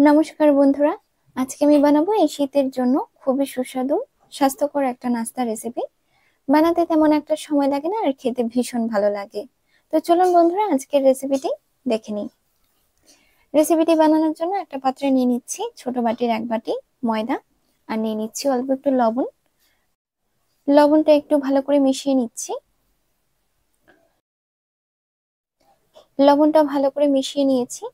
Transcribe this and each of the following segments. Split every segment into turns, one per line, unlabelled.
নমস্কার বন্ধুরা, আজকে আমি বানাবো এই শীতের জন্য খুবই সুস্বাদু স্বাস্থ্যকর একটা নাস্তা রেসিপি। বানাতে তেমন একটা সময় লাগে না আর খেতে ভীষণ ভালো লাগে। তো চলুন বন্ধুরা, আজকের রেসিপিটি দেখে নিই। রেসিপিটি বানানোর জন্য একটা পাত্রে নিয়ে নিচ্ছি ছোট বাটির 1 বাটি ময়দা, আর নিয়ে নিচ্ছি অল্প একটু লবণ। লবণটা একটু ভালো করে মিশিয়ে নিচ্ছি। লবণটা ভালো করে মিশিয়ে নিয়েছি।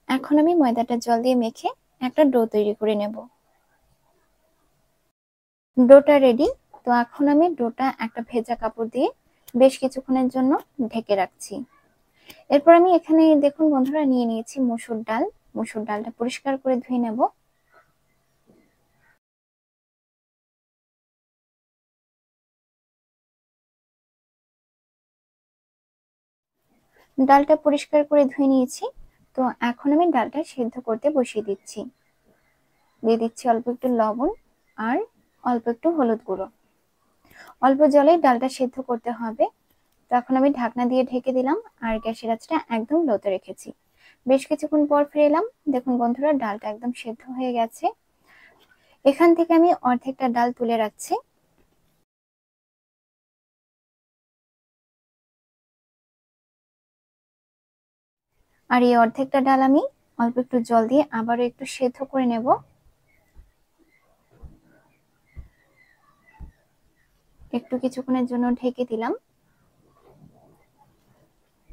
এখন আমি ময়দাটা জল দিয়ে মেখে একটা ডো তৈরি করে নেব। ডোটা রেডি। তো এখন আমি ডোটা একটা ভেজা কাপড় দিয়ে বেশ কিছুক্ষণের জন্য ঢেকে রাখছি। এরপর আমি এখানে দেখুন বন্ধুরা, নিয়ে নিয়েছি মসুর ডাল। মসুর ডালটা পরিষ্কার করে ধুয়ে নেব। ডালটা পরিষ্কার করে ধুয়ে নিয়েছি। তো এখন আমি ডালটা সেদ্ধ করতে বসিয়ে দিচ্ছি। দিয়ে দিচ্ছি অল্প একটু লবণ আর অল্প একটু হলুদ গুঁড়ো। অল্প জলে ডালটা সেদ্ধ করতে হবে। তো এখন আমি ঢাকনা দিয়ে ঢেকে দিলাম আর গ্যাসের আঁচটা একদম লোতে রেখেছি। বেশ কিছুক্ষণ পর ফিরে এলাম। দেখুন বন্ধুরা, ডালটা একদম সেদ্ধ হয়ে গেছে। এখান থেকে আমি অর্ধেকটা ডাল তুলে রাখছি। আর এই অর্ধেকটা ডাল আমি অল্প একটু জল দিয়ে আবারও একটু সেদ্ধ করে নেব। একটু কিছুক্ষণের জন্য ঢেকে দিলাম।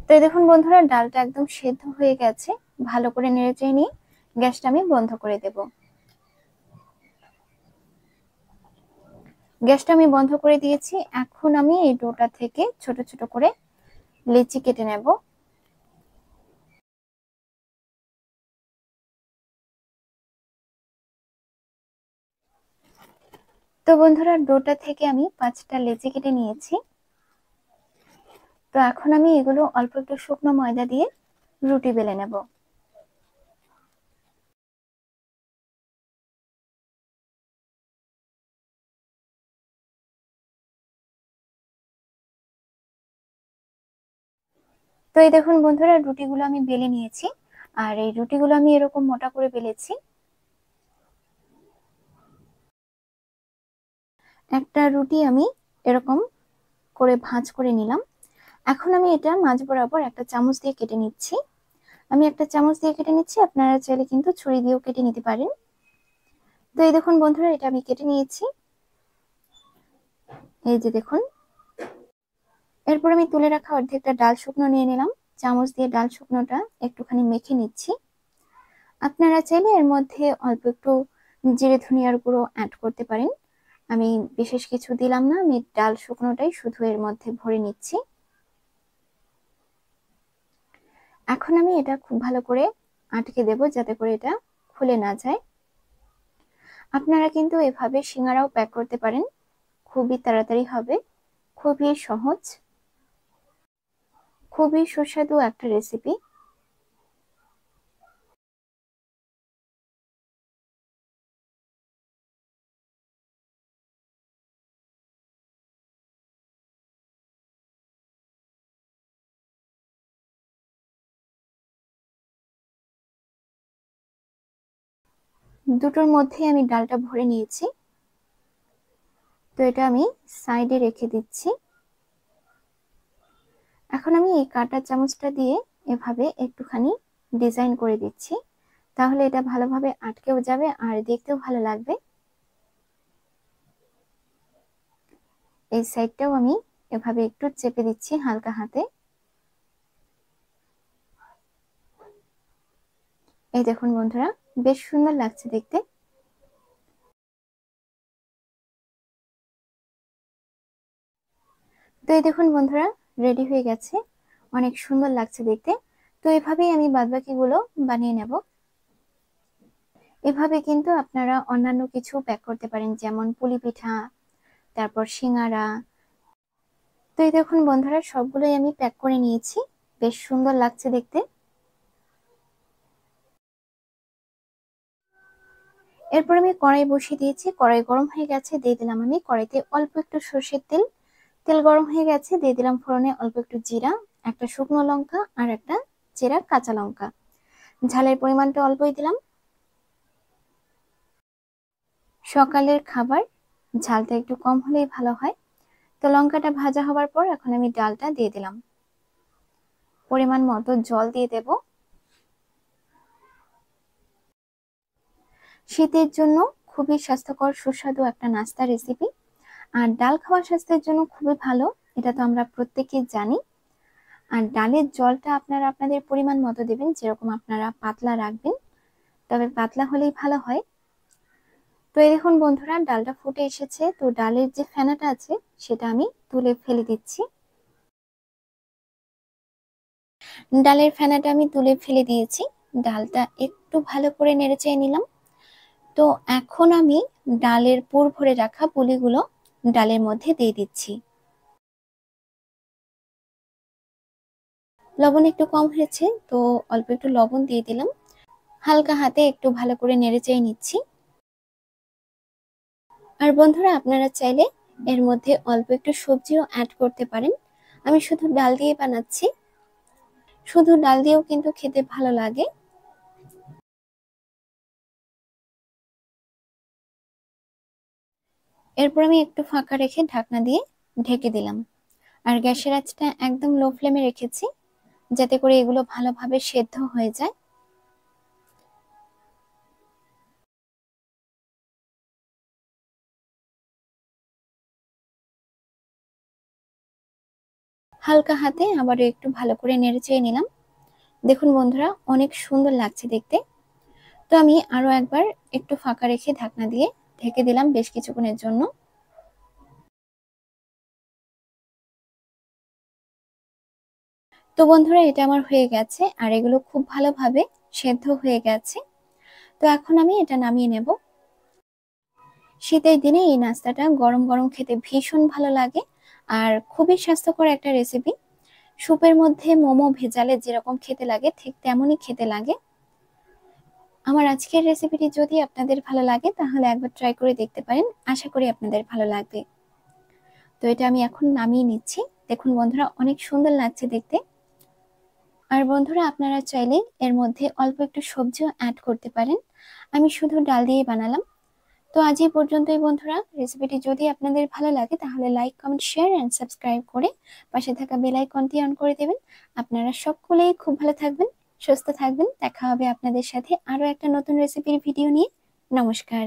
তো দেখুন বন্ধুরা, ডালটা একদম সেদ্ধ হয়ে গেছে। ভালো করে নেড়েচেড়ে নিয়ে গ্যাসটা আমি বন্ধ করে দেব। গ্যাসটা আমি বন্ধ করে দিয়েছি। এখন আমি এই ডোটা থেকে ছোট ছোট করে লেচি কেটে নেব। তো বন্ধুরা, ডোটা থেকে আমি 5টা লেচি কেটে নিয়েছি। তো এখন আমি এগুলো অল্প একটু শুকনো ময়দা দিয়ে রুটি বেলে নেব। তো এই দেখুন বন্ধুরা, রুটিগুলো আমি বেলে নিয়েছি। আর এই রুটিগুলো আমি এরকম মোটা করে বেলেছি। একটা রুটি আমি এরকম করে ভাঁজ করে নিলাম। এখন আমি এটা মাঝ বরাবর একটা চামচ দিয়ে কেটে নিচ্ছি। আমি একটা চামচ দিয়ে কেটে নিচ্ছি, আপনারা চাইলে কিন্তু ছুরি দিয়েও কেটে নিতে পারেন। তো এই দেখুন বন্ধুরা, এটা আমি কেটে নিয়েছি। এই যে দেখুন। এরপর আমি তুলে রাখা অর্ধেকটা ডাল শুকনো নিয়ে নিলাম। চামচ দিয়ে ডাল শুকনোটা একটুখানি মেখে নিচ্ছি। আপনারা চাইলে এর মধ্যে অল্প একটু জিরে ধনিয়ার গুঁড়ো অ্যাড করতে পারেন। আমি বিশেষ কিছু দিলাম না, আমি ডাল শুকনোটাই শুধু এর মধ্যে ভরে নিচ্ছি। এখন আমি এটা খুব ভালো করে আটকে দেব, যাতে করে এটা খুলে না যায়। আপনারা কিন্তু এভাবে সিঙ্গারাও প্যাক করতে পারেন, খুবই তাড়াতাড়ি হবে, খুবই সহজ, খুবই সুস্বাদু একটা রেসিপি। দুটোর মধ্যে আমি ডালটা ভরে নিয়েছি। তো এটা আমি সাইডে রেখে দিচ্ছি। এখন আমি এই কাঁটা চামচটা দিয়ে এভাবে একটুখানি ডিজাইন করে দিচ্ছি, তাহলে এটা ভালোভাবে আটকেও যাবে আর দেখতেও ভালো লাগবে। এই সাইডটাও আমি এভাবে একটু চেপে দিচ্ছি হালকা হাতে। এই দেখুন বন্ধুরা, বেশ সুন্দর লাগছে দেখতে। তো এই দেখুন বন্ধুরা, রেডি হয়ে গেছে, অনেক সুন্দর লাগছে দেখতে। তো এভাবেই আমি বাদবাকিগুলো বানিয়ে নেব। এভাবে কিন্তু আপনারা অন্যান্য কিছু প্যাক করতে পারেন, যেমন পুলি পিঠা, তারপর সিঙ্গারা। তো এই দেখুন বন্ধুরা, সবগুলোই আমি প্যাক করে নিয়েছি। বেশ সুন্দর লাগছে দেখতে। এরপর আমি কড়াই বসিয়ে দিয়েছি। কড়াই গরম হয়ে গেছে, দিয়ে দিলাম আমি কড়াইতে অল্প একটু সর্ষের তেল। তেল গরম হয়ে গেছে, দিয়ে দিলাম ফোড়নে অল্প একটু জিরা, একটা শুকনো লঙ্কা আর একটা চেরা কাঁচা লঙ্কা। ঝালের পরিমাণটা অল্পই দিলাম। সকালের খাবার, ঝালটা একটু কম হলেই ভালো হয়। তো লঙ্কাটা ভাজা হবার পর এখন আমি ডালটা দিয়ে দিলাম। পরিমাণ মতো জল দিয়ে দেব। শীতের জন্য খুবই স্বাস্থ্যকর সুস্বাদু একটা নাস্তা রেসিপি। আর ডাল খাওয়া স্বাস্থ্যের জন্য খুবই ভালো, এটা তো আমরা প্রত্যেকেই জানি। আর ডালের জলটা আপনারা আপনাদের পরিমাণ মতো দেবেন, যেরকম আপনারা পাতলা রাখবেন, তবে পাতলা হলেই ভালো হয়। তো এই দেখুন বন্ধুরা, ডালটা ফুটে এসেছে। তো ডালের যে ফেনাটা আছে সেটা আমি তুলে ফেলে দিচ্ছি। ডালের ফেনাটা আমি তুলে ফেলে দিয়েছি। ডালটা একটু ভালো করে নেড়েচেড়ে নিলাম। তো এখন আমি ডালের পুর ভরে রাখা পুলিগুলো ডালের মধ্যে দিয়ে দিচ্ছি। লবণ একটু কম হয়েছে, তো অল্প একটু লবণ দিয়ে দিলাম। হালকা হাতে একটু ভালো করে নেড়েচেড়ে নিচ্ছি। আর বন্ধুরা, আপনারা চাইলে এর মধ্যে অল্প একটু সবজিও অ্যাড করতে পারেন। আমি শুধু ডাল দিয়ে বানাচ্ছি, শুধু ডাল দিয়েও কিন্তু খেতে ভালো লাগে। এরপর আমি একটু ফাঁকা রেখে ঢাকনা দিয়ে ঢেকে দিলাম। আর গ্যাসের আঁচটা একদম লো ফ্লেমে রেখেছি, যাতে করে এগুলো ভালোভাবে সেদ্ধ হয়ে যায়। হালকা হাতে আবারও একটু ভালো করে নেড়েচেড়ে নিলাম। দেখুন বন্ধুরা, অনেক সুন্দর লাগছে দেখতে। তো আমি আরো একবার একটু ফাঁকা রেখে ঢাকনা দিয়ে ঢেকে দিলাম বেশ কিছুক্ষণের জন্য। তো বন্ধুরা, এটা আমার হয়ে গেছে আর এগুলো খুব ভালোভাবে সেদ্ধ হয়ে গেছে। তো এখন আমি এটা নামিয়ে নেব। শীতের দিনে এই নাস্তাটা গরম গরম খেতে ভীষণ ভালো লাগে আর খুবই স্বাস্থ্যকর একটা রেসিপি। স্যুপের মধ্যে মোমো ভেজালে যেরকম খেতে লাগে ঠিক তেমনই খেতে লাগে। আমার আজকের রেসিপিটি যদি আপনাদের ভালো লাগে তাহলে একবার ট্রাই করে দেখতে পারেন, আশা করি আপনাদের ভালো লাগবে। তো এটা আমি এখন নামিয়ে নিচ্ছি। দেখুন বন্ধুরা, অনেক সুন্দর লাগছে দেখতে। আর বন্ধুরা, আপনারা চাইলে এর মধ্যে অল্প একটু সবজিও অ্যাড করতে পারেন। আমি শুধু ডাল দিয়ে বানালাম। তো আজ এই পর্যন্তই বন্ধুরা। রেসিপিটি যদি আপনাদের ভালো লাগে তাহলে like, comment, share and subscribe করে পাশে থাকা বেল আইকনটি অন করে দেবেন। আপনারা সকলেই খুব ভালো থাকবেন, সুস্থ থাকবেন। দেখা হবে আপনাদের সাথে আরো একটা নতুন রেসিপির ভিডিও নিয়ে। নমস্কার।